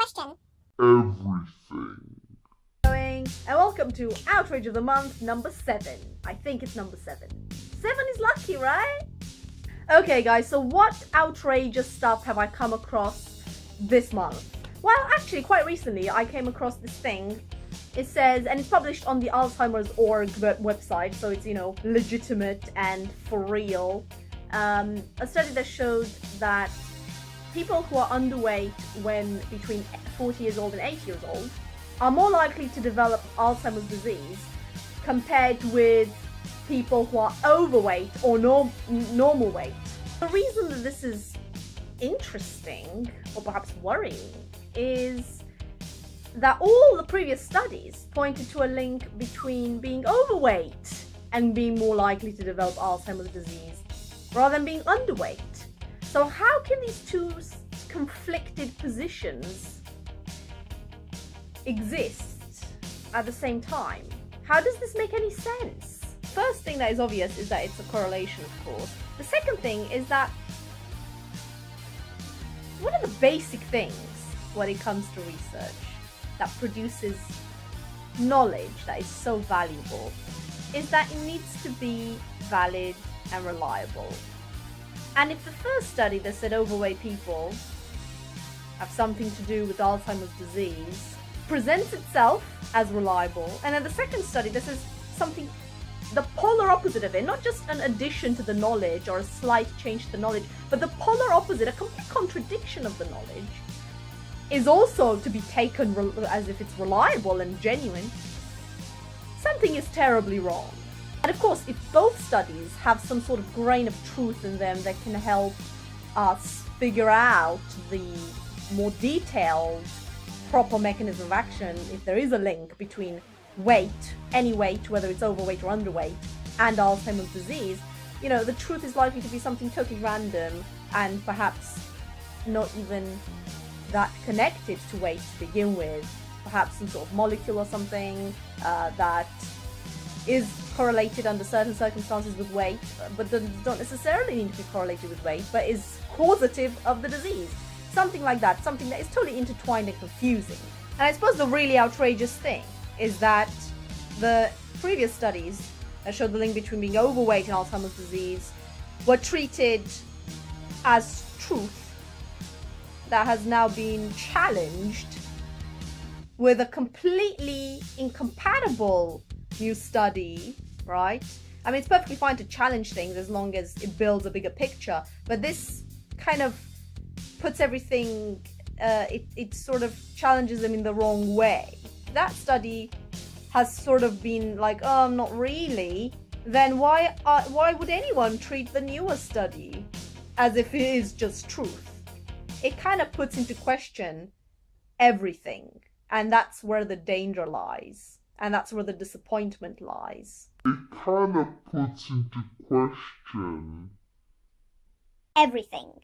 question. Everything. And welcome to Outrage of the Month number 7. I think it's number 7. 7 is lucky, right? Okay guys, so what outrageous stuff have I come across this month? Well, actually quite recently I came across this thing. It says, and it's published on the Alzheimer's org website, so it's, legitimate and for real. A study that showed that people who are underweight when between 40 years old and 80 years old are more likely to develop Alzheimer's disease compared with people who are overweight or normal weight. The reason that this is interesting, or perhaps worrying, is that all the previous studies pointed to a link between being overweight and being more likely to develop Alzheimer's disease rather than being underweight. So how can these two conflicted positions exist at the same time? How does this make any sense? First thing that is obvious is that it's a correlation, of course. The second thing is that one of the basic things when it comes to research that produces knowledge that is so valuable is that it needs to be valid and reliable. And if the first study that said overweight people have something to do with Alzheimer's disease presents itself as reliable, and then the second study that says something, the polar opposite of it, not just an addition to the knowledge or a slight change to the knowledge, but the polar opposite, a complete contradiction of the knowledge, is also to be taken as if it's reliable and genuine, something is terribly wrong. And of course, if both studies have some sort of grain of truth in them that can help us figure out the more detailed, proper mechanism of action, if there is a link between weight, any weight, whether it's overweight or underweight, and Alzheimer's disease, the truth is likely to be something totally random and perhaps not even that connected to weight to begin with. Perhaps some sort of molecule or something that is correlated under certain circumstances with weight, but don't necessarily need to be correlated with weight, but is causative of the disease. Something like that, something that is totally intertwined and confusing. And I suppose the really outrageous thing is that the previous studies that showed the link between being overweight and Alzheimer's disease were treated as truth that has now been challenged with a completely incompatible new study, right? I mean, it's perfectly fine to challenge things as long as it builds a bigger picture, but this kind of puts everything, it sort of challenges them in the wrong way. That study has sort of been like, oh, not really. Then why would anyone treat the newer study as if it is just truth? It kind of puts into question everything, and that's where the danger lies, and that's where the disappointment lies. It kind of puts into question Everything.